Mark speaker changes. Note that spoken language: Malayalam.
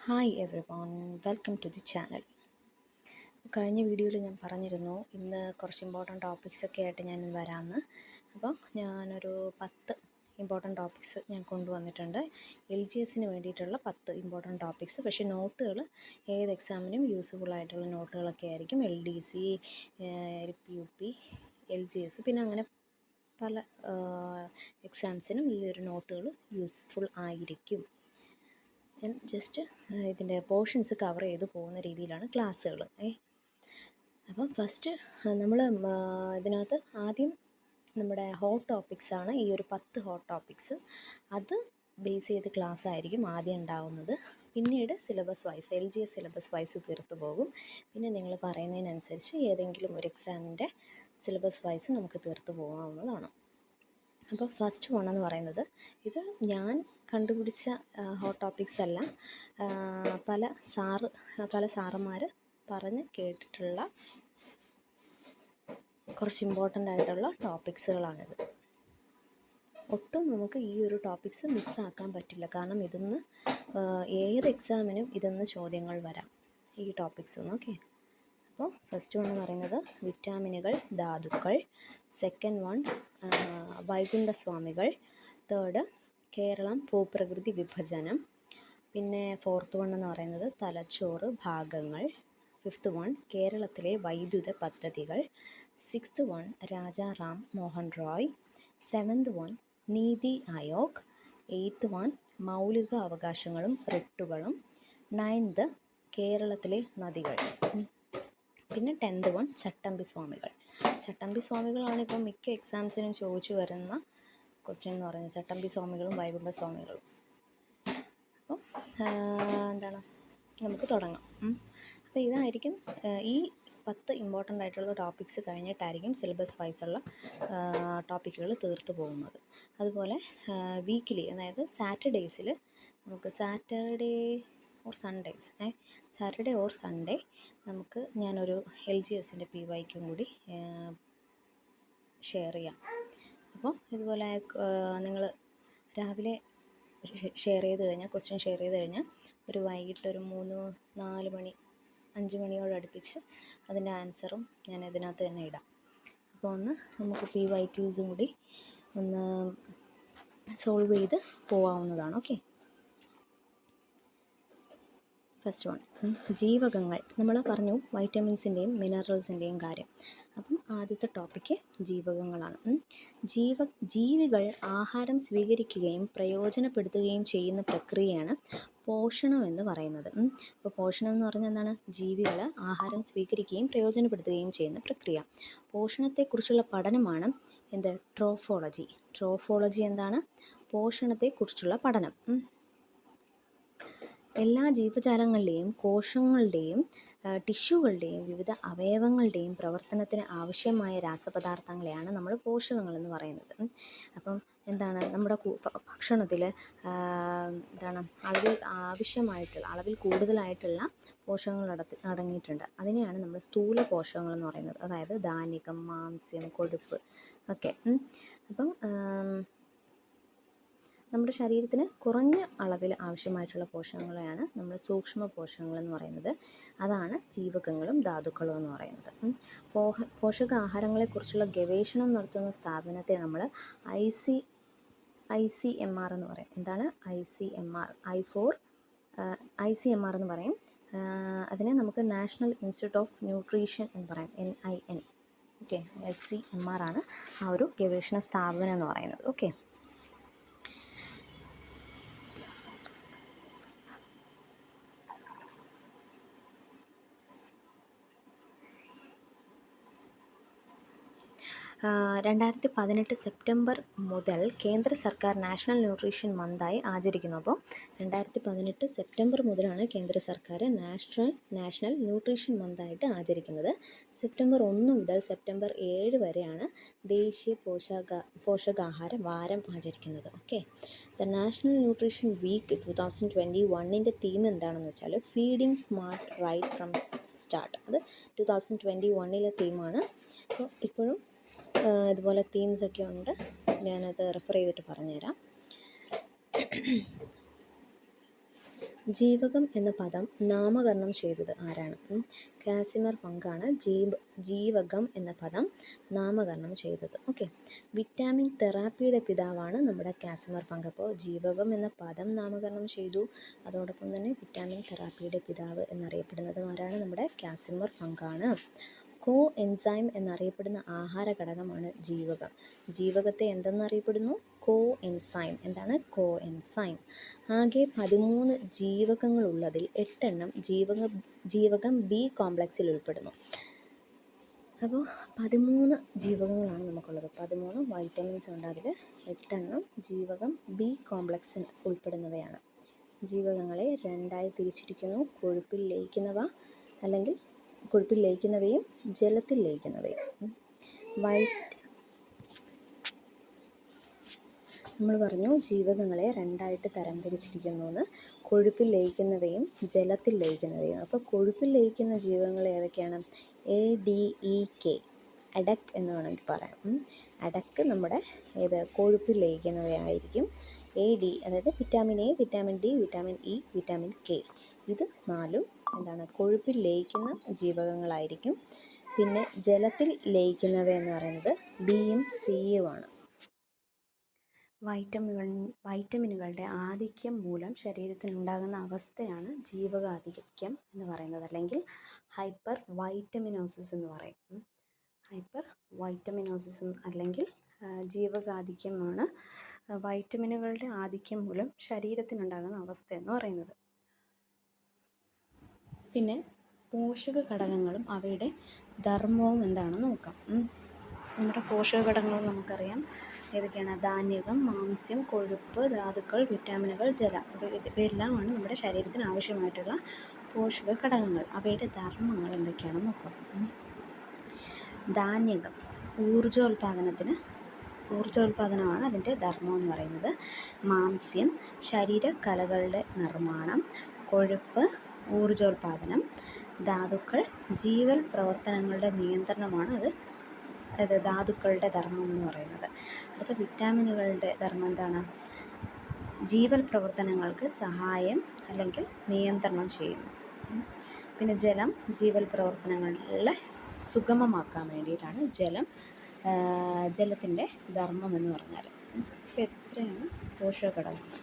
Speaker 1: Hi everyone, welcome to the channel. കഴിഞ്ഞ വീഡിയോയിൽ ഞാൻ പറഞ്ഞിരുന്നു ഇന്ന് കുറച്ച് ഇമ്പോർട്ടൻറ്റ് ടോപ്പിക്സൊക്കെ ആയിട്ട് ഞാൻ വരാമെന്ന്. അപ്പോൾ ഞാനൊരു 10 ഇമ്പോർട്ടൻറ്റ് ടോപ്പിക്സ് ഞാൻ കൊണ്ടുവന്നിട്ടുണ്ട്. LGSന് വേണ്ടിയിട്ടുള്ള 10 ഇമ്പോർട്ടൻറ്റ് ടോപ്പിക്സ്. പക്ഷേ നോട്ടുകൾ ഏത് എക്സാമിനും യൂസ്ഫുൾ ആയിട്ടുള്ള നോട്ടുകളൊക്കെ ആയിരിക്കും. LDC, UP, LGS, പിന്നെ അങ്ങനെ പല എക്സാംസിനും ഈ ഒരു നോട്ടുകൾ യൂസ്ഫുൾ ആയിരിക്കും. ഞാൻ ജസ്റ്റ് ഇതിൻ്റെ പോർഷൻസ് കവർ ചെയ്ത് പോകുന്ന രീതിയിലാണ് ക്ലാസ്സുകൾ. അപ്പം ഫസ്റ്റ് നമ്മൾ ഇതിനകത്ത് ആദ്യം നമ്മുടെ ഹോട്ട് ടോപ്പിക്സാണ്, ഈ ഒരു 10 ഹോട്ട് ടോപ്പിക്സ്. അത് ബേസ് ചെയ്ത് ക്ലാസ് ആയിരിക്കും ആദ്യം ഉണ്ടാവുന്നത്. പിന്നീട് syllabus wise, LGS syllabus wise തീർത്തു പോകും. പിന്നെ നിങ്ങൾ പറയുന്നതിനനുസരിച്ച് ഏതെങ്കിലും ഒരു എക്സാമിൻ്റെ സിലബസ് വൈസ് നമുക്ക് തീർത്തു പോകാവുന്നതാണ്. അപ്പോൾ ഫസ്റ്റ് വൺ എന്ന് പറയുന്നത്, ഇത് ഞാൻ കണ്ടുപിടിച്ച ഹോട്ട് ടോപ്പിക്സ് അല്ല, പല സാറന്മാർ പറഞ്ഞ് കേട്ടിട്ടുള്ള കുറച്ച് ഇമ്പോർട്ടൻ്റ് ആയിട്ടുള്ള ടോപ്പിക്സുകളാണിത്. ഒട്ടും നമുക്ക് ഈ ഒരു ടോപ്പിക്സ് മിസ്സാക്കാൻ പറ്റില്ല. കാരണം ഇതിന്ന് ഏത് എക്സാമിനും ഇതിന്ന് ചോദ്യങ്ങൾ വരാം, ഈ ടോപ്പിക്സ്. ഓക്കെ, അപ്പോൾ ഫസ്റ്റ് വൺ എന്ന് പറയുന്നത് വിറ്റാമിനുകൾ, ധാതുക്കൾ. Second one Vaikunda Swamikal. Third Kerala, ഭൂപ്രകൃതി വിഭജനം. പിന്നെ ഫോർത്ത് വൺ എന്ന് പറയുന്നത് തലച്ചോറ്, ഭാഗങ്ങൾ. ഫിഫ്ത്ത് വൺ കേരളത്തിലെ വൈദ്യുത പദ്ധതികൾ. Sixth one Raja Ram Mohan Roy. Seventh one NITI Aayog. Eighth one മൗലിക അവകാശങ്ങളും റിട്ടുകളും. നയൻത് കേരളത്തിലെ നദികൾ. പിന്നെ 10th വൺ ചട്ടമ്പി സ്വാമികൾ. ചട്ടമ്പി സ്വാമികളാണ് ഇപ്പം മിക്ക എക്സാംസിനും ചോദിച്ചു വരുന്ന ക്വസ്റ്റ്യൻ എന്ന് പറയുന്നത്, ചട്ടമ്പി സ്വാമികളും വൈകുണ്ഠ സ്വാമികളും. അപ്പം എന്താണ്, നമുക്ക് തുടങ്ങാം. അപ്പോൾ ഇതായിരിക്കും ഈ 10 ഇമ്പോർട്ടൻ്റ് ആയിട്ടുള്ള ടോപ്പിക്സ് കഴിഞ്ഞിട്ടായിരിക്കും സിലബസ് വൈസുള്ള ടോപ്പിക്കുകൾ തീർത്തു പോകുന്നത്. അതുപോലെ വീക്കിലി, അതായത് സാറ്റർഡേയ്സിൽ നമുക്ക് സാറ്റർഡേ ഓർ സൺഡേ നമുക്ക് ഞാനൊരു LGSൻ്റെ PYക്കും കൂടി ഷെയർ ചെയ്യാം. അപ്പോൾ ഇതുപോലെ നിങ്ങൾ രാവിലെ ഷെയർ ചെയ്ത് കഴിഞ്ഞാൽ, ക്വസ്റ്റ്യൻ ഷെയർ ചെയ്ത് കഴിഞ്ഞാൽ, ഒരു വൈകിട്ട് ഒരു 3-4 മണി 5 മണിയോടടുപ്പിച്ച് അതിൻ്റെ ആൻസറും ഞാൻ ഇതിനകത്ത് തന്നെ ഇടാം. അപ്പോൾ ഒന്ന് നമുക്ക് PYQസും കൂടി ഒന്ന് സോൾവ് ചെയ്ത് പോകാവുന്നതാണ്. ഓക്കെ, ഫസ്റ്റ് വൺ ജീവകങ്ങൾ. നമ്മൾ പറഞ്ഞു വൈറ്റമിൻസിൻ്റെയും മിനറൽസിൻ്റെയും കാര്യം. അപ്പം ആദ്യത്തെ ടോപ്പിക്ക് ജീവകങ്ങളാണ്. ജീവികൾ ആഹാരം സ്വീകരിക്കുകയും പ്രയോജനപ്പെടുത്തുകയും ചെയ്യുന്ന പ്രക്രിയയാണ് പോഷണം എന്ന് പറയുന്നത്. അപ്പോൾ പോഷണം എന്ന് പറഞ്ഞാൽ എന്താണ്? ജീവികൾ ആഹാരം സ്വീകരിക്കുകയും പ്രയോജനപ്പെടുത്തുകയും ചെയ്യുന്ന പ്രക്രിയ. പോഷണത്തെക്കുറിച്ചുള്ള പഠനമാണ് എന്ത്? ട്രോഫോളജി. ട്രോഫോളജി എന്താണ്? പോഷണത്തെക്കുറിച്ചുള്ള പഠനം. എല്ലാ ജീവജാലങ്ങളുടെയും കോശങ്ങളുടെയും ടിഷ്യൂകളുടെയും വിവിധ അവയവങ്ങളുടെയും പ്രവർത്തനത്തിന് ആവശ്യമായ രാസപദാർത്ഥങ്ങളെയാണ് നമ്മൾ പോഷകങ്ങളെന്ന് പറയുന്നത്. അപ്പം എന്താണ്, നമ്മുടെ ഭക്ഷണത്തിൽ എന്താണ് അളവിൽ കൂടുതലായിട്ടുള്ള പോഷകങ്ങൾ അടങ്ങിയിട്ടുണ്ട്. അതിനെയാണ് നമ്മൾ സ്ഥൂല പോഷകങ്ങളെന്ന് പറയുന്നത്. അതായത് ധാന്യം, മാംസ്യം, കൊഴുപ്പ് ഒക്കെ. അപ്പം നമ്മുടെ ശരീരത്തിന് കുറഞ്ഞ അളവിൽ ആവശ്യമായിട്ടുള്ള പോഷകങ്ങളെയാണ് നമ്മൾ സൂക്ഷ്മ പോഷകങ്ങളെന്ന് പറയുന്നത്. അതാണ് ജീവകങ്ങളും ധാതുക്കളും എന്ന് പറയുന്നത്. പോഷകാഹാരങ്ങളെക്കുറിച്ചുള്ള ഗവേഷണം നടത്തുന്ന സ്ഥാപനത്തെ നമ്മൾ ICMR എന്ന് പറയും. എന്താണ് ICMR? ICMR എന്ന് പറയും. അതിനെ നമുക്ക് നാഷണൽ ഇൻസ്റ്റിറ്റ്യൂട്ട് ഓഫ് ന്യൂട്രീഷൻ എന്ന് പറയും, NIN. ഓക്കെ, ICMR ആണ് ആ ഒരു ഗവേഷണ സ്ഥാപനം എന്ന് പറയുന്നത്. ഓക്കെ, 2018 സെപ്റ്റംബർ മുതൽ കേന്ദ്ര സർക്കാർ നാഷണൽ ന്യൂട്രീഷൻ മന്തായി ആചരിക്കുന്നു. അപ്പോൾ 2018 സെപ്റ്റംബർ മുതലാണ് കേന്ദ്ര സർക്കാർ നാഷണൽ ന്യൂട്രീഷൻ മന്തായിട്ട് ആചരിക്കുന്നത്. സെപ്റ്റംബർ 1 മുതൽ സെപ്റ്റംബർ 7 വരെയാണ് ദേശീയ പോഷകാഹാര വാരം ആചരിക്കുന്നത്. Okay, the national nutrition week 2021ൻ്റെ തീം എന്താണെന്ന് വെച്ചാൽ feeding smart right from start. അത് 2021ലെ തീമാണ്. അപ്പോൾ ഇപ്പോഴും ഇതുപോലെ തീംസൊക്കെ ഉണ്ട്, ഞാനത് റെഫർ ചെയ്തിട്ട് പറഞ്ഞുതരാം. ജീവകം എന്ന പദം നാമകരണം ചെയ്തത് ആരാണ്? കാസിമിർ ഫങ്കാണ് ജീവകം എന്ന പദം നാമകരണം ചെയ്തത്. ഓക്കെ, വിറ്റാമിൻ തെറാപ്പിയുടെ പിതാവാണ് നമ്മുടെ കാസിമിർ ഫങ്ക്. അപ്പോൾ ജീവകം എന്ന പദം നാമകരണം ചെയ്തു, അതോടൊപ്പം തന്നെ വിറ്റാമിൻ തെറാപ്പിയുടെ പിതാവ് എന്നറിയപ്പെടുന്നത് ആരാണ്? നമ്മുടെ കാസിമിർ ഫങ്കാണ്. കോ എൻസൈം എന്നറിയപ്പെടുന്ന ആഹാര ഘടകമാണ് ജീവകം. ജീവകത്തെ എന്തെന്നറിയപ്പെടുന്നു? കോ എൻസൈം. എന്താണ് കോ എൻസൈം? ആകെ 13 ജീവകങ്ങളുള്ളതിൽ 8 എണ്ണം ജീവകം ബി കോംപ്ലക്സിൽ ഉൾപ്പെടുന്നു. അപ്പോൾ 13 ജീവകങ്ങളാണ് നമുക്കുള്ളത്. 13 വൈറ്റമിൻസ് ഉണ്ട്. അതിൽ 8 എണ്ണം ജീവകം ബി കോംപ്ലക്സിൽ ഉൾപ്പെടുന്നവയാണ്. ജീവകങ്ങളെ രണ്ടായി തിരിച്ചിരിക്കുന്നു: കൊഴുപ്പിൽ ലയിക്കുന്നവയും ജലത്തിൽ ലയിക്കുന്നവയും. നമ്മൾ പറഞ്ഞു ജീവകങ്ങളെ രണ്ടായിട്ട് തരംതിരിച്ചിരിക്കുന്നു എന്ന്. കൊഴുപ്പിൽ ലയിക്കുന്നവയും ജലത്തിൽ ലയിക്കുന്നവയും. അപ്പോൾ കൊഴുപ്പിൽ ലയിക്കുന്ന ജീവകങ്ങൾ ഏതൊക്കെയാണ്? ADEK, അഡക് എന്ന് വേണമെങ്കിൽ പറയാം. അഡക്ക് നമ്മുടെ കൊഴുപ്പിൽ ലയിക്കുന്നവയായിരിക്കും. അതായത് vitamin A, vitamin D, vitamin E, vitamin K, ഇത് 4 എന്താണ്? കൊഴുപ്പിൽ ലയിക്കുന്ന ജീവകങ്ങളായിരിക്കും. പിന്നെ ജലത്തിൽ ലയിക്കുന്നവ എന്ന് പറയുന്നത് ബിയും സിയുമാണ്. വൈറ്റമിനുകളുടെ ആധിക്യം മൂലം ശരീരത്തിനുണ്ടാകുന്ന അവസ്ഥയാണ് ജീവകാധിക്യം എന്ന് പറയുന്നത്, അല്ലെങ്കിൽ ഹൈപ്പർ വൈറ്റമിനോസിസ് എന്ന് പറയും. ഹൈപ്പർ വൈറ്റമിനോസിസ് അല്ലെങ്കിൽ ജീവകാധിക്യമാണ് വൈറ്റമിനുകളുടെ ആധിക്യം മൂലം ശരീരത്തിനുണ്ടാകുന്ന അവസ്ഥ എന്ന് പറയുന്നത്. പിന്നെ പോഷക ഘടകങ്ങളും അവയുടെ ധർമ്മവും എന്താണെന്ന് നോക്കാം. നമ്മുടെ പോഷക ഘടകങ്ങൾ നമുക്കറിയാം ഏതൊക്കെയാണ്? ധാന്യകം, മാംസ്യം, കൊഴുപ്പ്, ധാതുക്കൾ, വിറ്റാമിനുകൾ, ജലം. ഇവയെല്ലാമാണ് നമ്മുടെ ശരീരത്തിന് ആവശ്യമായിട്ടുള്ള പോഷക ഘടകങ്ങൾ. അവയുടെ ധർമ്മങ്ങൾ എന്തൊക്കെയാണെന്ന് നോക്കാം. ധാന്യകം ഊർജോൽപാദനമാണ് അതിൻ്റെ ധർമ്മം എന്ന് പറയുന്നത്. മാംസ്യം ശരീരകലകളുടെ നിർമ്മാണം. കൊഴുപ്പ് ഊർജോൽപാദനം. ധാതുക്കൾ ജീവൽ പ്രവർത്തനങ്ങളുടെ നിയന്ത്രണമാണ് അത് ധാതുക്കളുടെ ധർമ്മം എന്ന് പറയുന്നത്. അടുത്ത വിറ്റാമിനുകളുടെ ധർമ്മം എന്താണ്? ജീവൽ പ്രവർത്തനങ്ങൾക്ക് സഹായം അല്ലെങ്കിൽ നിയന്ത്രണം ചെയ്യുന്നു. പിന്നെ ജലം ജീവൽ പ്രവർത്തനങ്ങളെ സുഗമമാക്കാൻ വേണ്ടിയിട്ടാണ് ജലത്തിൻ്റെ ധർമ്മം എന്ന് പറഞ്ഞാൽ. അപ്പോൾ എത്രയാണ് പോഷക ഘടകങ്ങൾ?